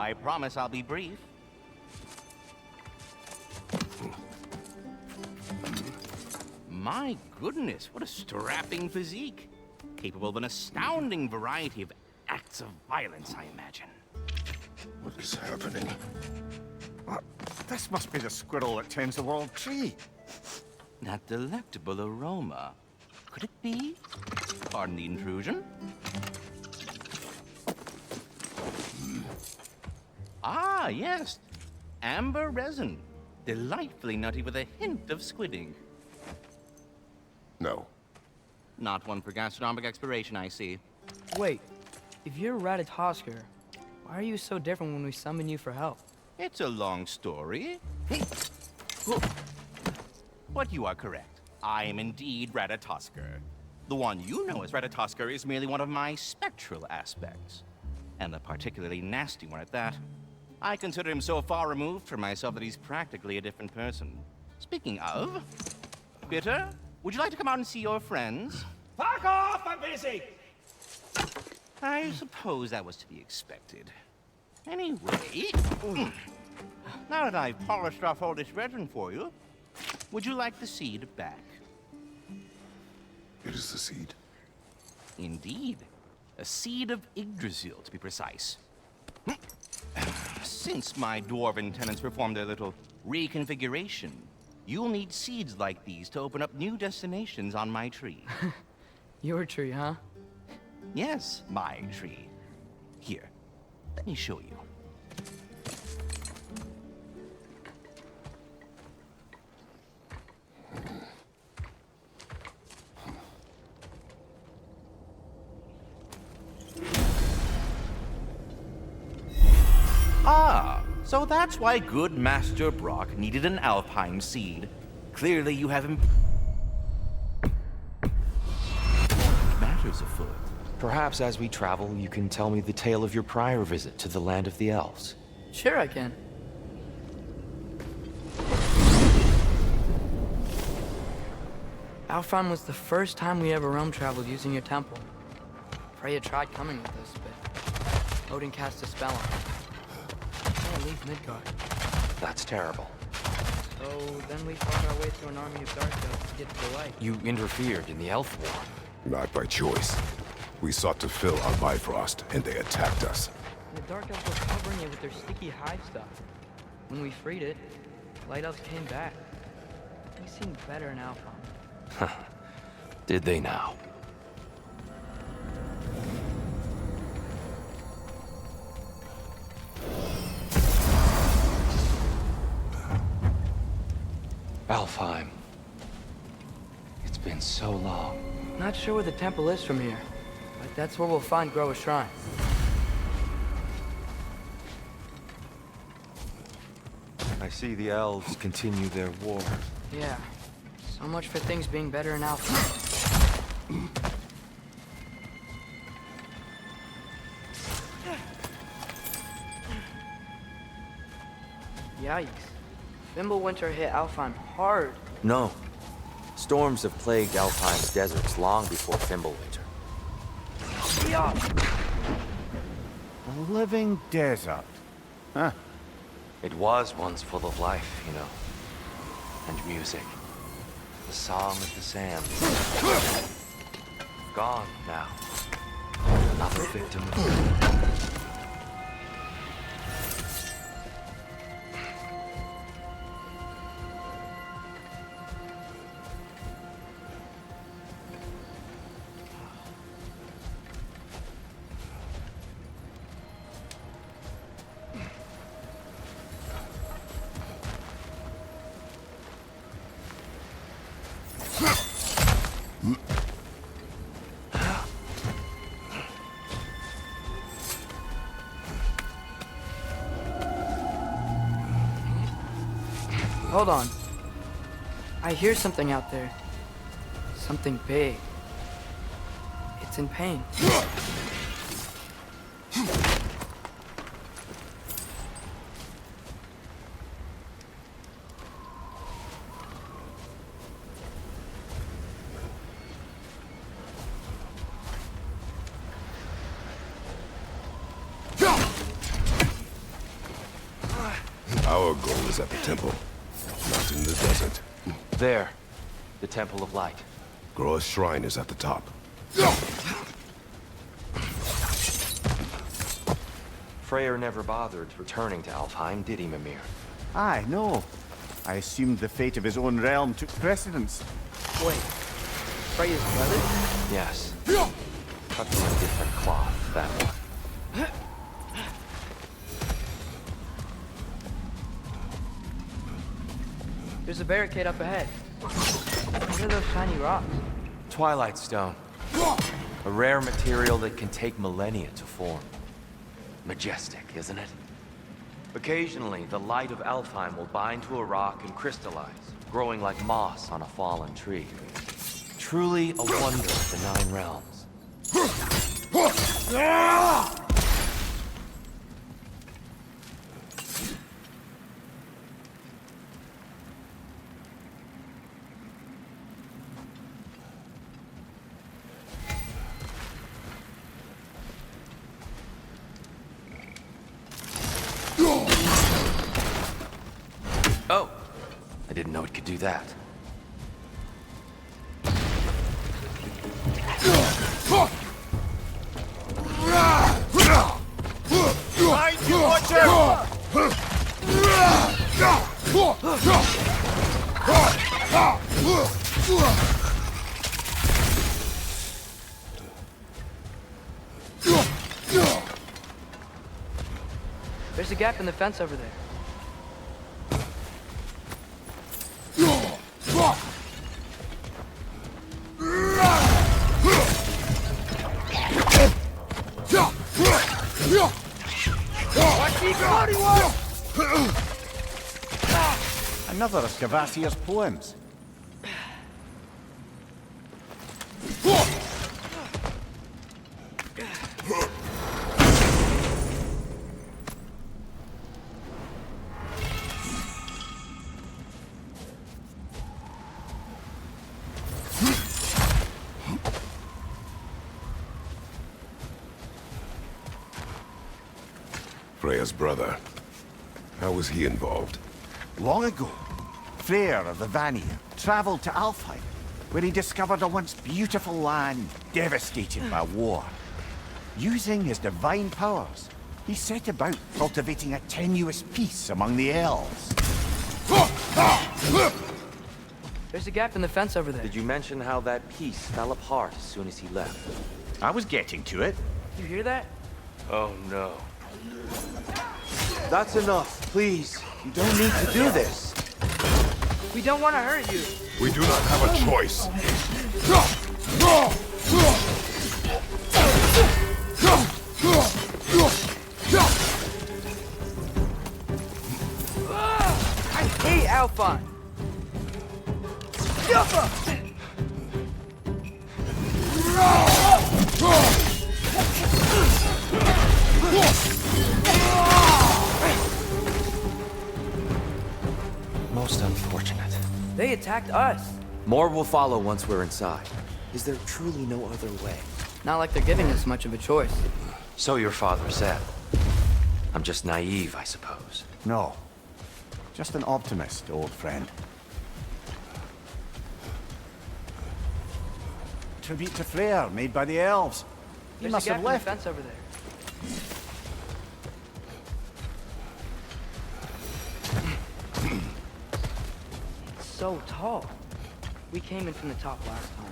I promise I'll be brief. My goodness, what a strapping physique. Capable of an astounding variety of acts of violence, I imagine. What is happening? This must be the squirrel that tends the world tree. That delectable aroma. Could it be? Pardon the intrusion. Ah, yes. Amber resin. Delightfully nutty with a hint of squid ink. No. Not one for gastronomic exploration, I see. Wait, if you're Ratatosker, why are you so different when we summon you for help? It's a long story. But you are correct. I am indeed Ratatosker. The one you know as Ratatosker is merely one of my spectral aspects. And a particularly nasty one at that. I consider him so far removed from myself that he's practically a different person. Speaking of, Bitter, would you like to come out and see your friends? Fuck off! I'm busy! I suppose that was to be expected. Anyway, now that I've polished off all this resin for you, would you like the seed back? It is the seed. Indeed. A seed of Yggdrasil, to be precise. Since my dwarven tenants performed their little reconfiguration, you'll need seeds like these to open up new destinations on my tree. Your tree, huh? Yes, my tree. Here, let me show you. Ah, so that's why good Master Brock needed an Alpine seed. Clearly you have matters afoot. Perhaps as we travel, you can tell me the tale of your prior visit to the land of the elves. Sure I can. Alfheim was the first time we ever realm traveled using your temple. Freya tried coming with us, but Odin cast a spell on her. Can't leave Midgard. That's terrible. So then we fought our way through an army of dark elves to get to the light. You interfered in the elf war. Not by choice. We sought to fill our Bifrost, and they attacked us. And the dark elves were covering it with their sticky hive stuff. When we freed it, light elves came back. They seemed better in Alfheim. Did they now? Alfheim. It's been so long. Not sure where the temple is from here, but that's where we'll find Groa's shrine. I see the elves continue their war. Yeah, so much for things being better in Alfheim. Yikes. Fimbulwinter hit Alfheim hard. No. Storms have plagued Alfheim's deserts long before Fimbulwinter. Yeah. A living desert. Huh? It was once full of life, you know. And music. The song of the sands. Gone now. Another victim. Hold on. I hear something out there. Something big. It's in pain. is at the temple, not in the desert. There. The Temple of Light. Groa's shrine is at the top. Freyr never bothered returning to Alfheim, did he, Mimir? Aye, no. I assumed the fate of his own realm took precedence. Wait, Freya's brother? Yes. Cut from a different cloth, that one. There's a barricade up ahead. What are those shiny rocks? Twilight Stone. A rare material that can take millennia to form. Majestic, isn't it? Occasionally, the light of Alfheim will bind to a rock and crystallize, growing like moss on a fallen tree. Truly a wonder of the Nine Realms. Oh, I didn't know it could do that. Behind you, watch out! There's a gap in the fence over there. Another of Cavassier's poems. Freya's brother. How was he involved? Long ago, Freyr of the Vanir traveled to Alfheim, where he discovered a once beautiful land devastated by war. Using his divine powers, he set about cultivating a tenuous peace among the elves. There's a gap in the fence over there. Did you mention how that piece fell apart as soon as he left? I was getting to it. You hear that? Oh no. That's enough, please. You don't need to do this. We don't want to hurt you. We do not have a choice. I hate Alpine. Most unfortunate. They attacked us. More will follow once we're inside. Is there truly no other way? Not like they're giving us much of a choice. So your father said. I'm just naive, I suppose. No. Just an optimist, old friend. Tribute to Freyr, made by the elves. He There's must a gap have in the left. fence over there. It's so tall. We came in from the top last time.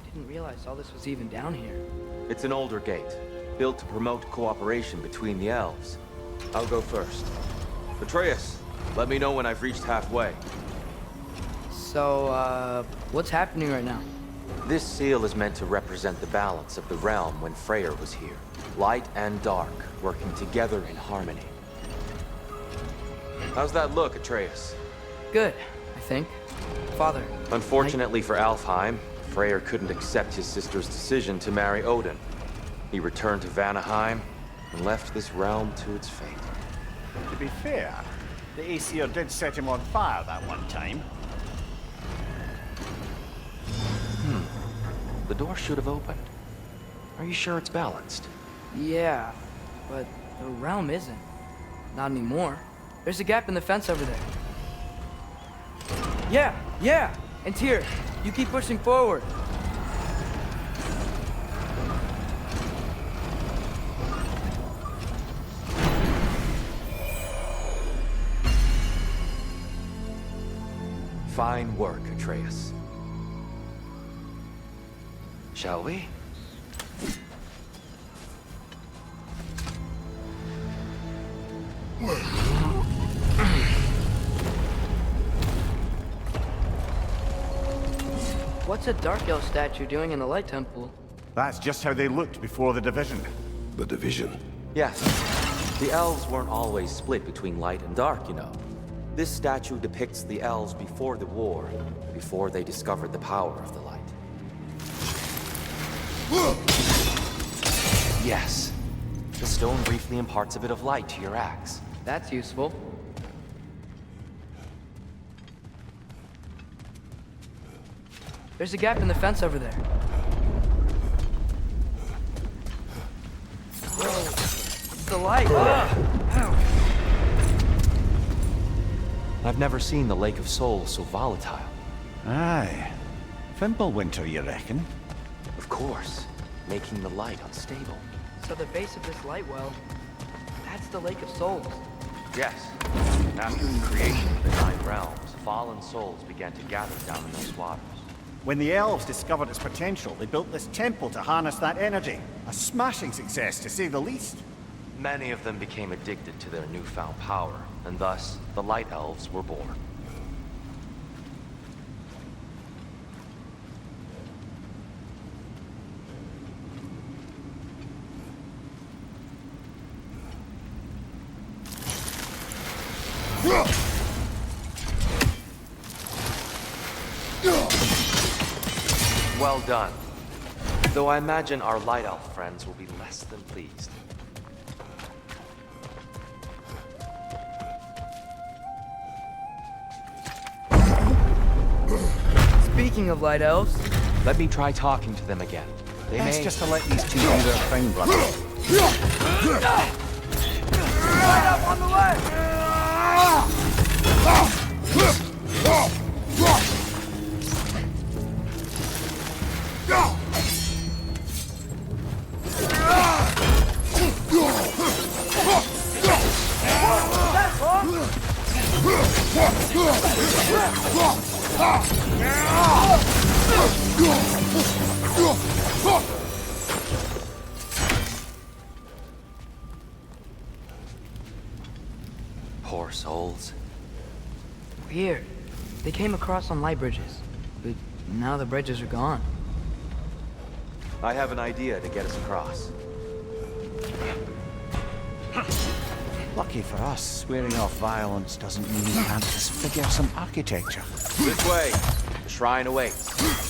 Didn't realize all this was even down here. It's an older gate, built to promote cooperation between the elves. I'll go first. Atreus, let me know when I've reached halfway. So, what's happening right now? This seal is meant to represent the balance of the realm when Freyr was here. Light and dark, working together in harmony. How's that look, Atreus? Good, I think. Father. Unfortunately for Alfheim, Freyr couldn't accept his sister's decision to marry Odin. He returned to Vanaheim and left this realm to its fate. To be fair, the Aesir did set him on fire that one time. The door should have opened. Are you sure it's balanced? Yeah, but the realm isn't. Not anymore. There's a gap in the fence over there. Yeah! And here, you keep pushing forward. Fine work, Atreus. Shall we? What's a Dark Elf statue doing in the Light Temple? That's just how they looked before the division. The division. Yes. The elves weren't always split between light and dark, you know. This statue depicts the elves before the war, before they discovered the power of the light. Yes. The stone briefly imparts a bit of light to your axe. That's useful. There's a gap in the fence over there. Whoa. It's the light. Ow. I've never seen the Lake of Souls so volatile. Aye. Fimbulwinter, you reckon? Of course, making the light unstable. So the base of this light well, that's the Lake of Souls. Yes. After the creation of the Nine Realms, fallen souls began to gather down in those waters. When the elves discovered its potential, they built this temple to harness that energy. A smashing success, to say the least. Many of them became addicted to their newfound power, and thus, the Light Elves were born. Well done. Though I imagine our Light Elf friends will be less than pleased. Speaking of Light Elves, Let me try talking to them again. They Best may... just to let these two do their thing, brother. light up on the left! Poor souls. Weird. They came across on light bridges, but now the bridges are gone. I have an idea to get us across. Lucky for us, swearing off violence doesn't mean we can't disfigure some architecture. This way. The shrine awaits.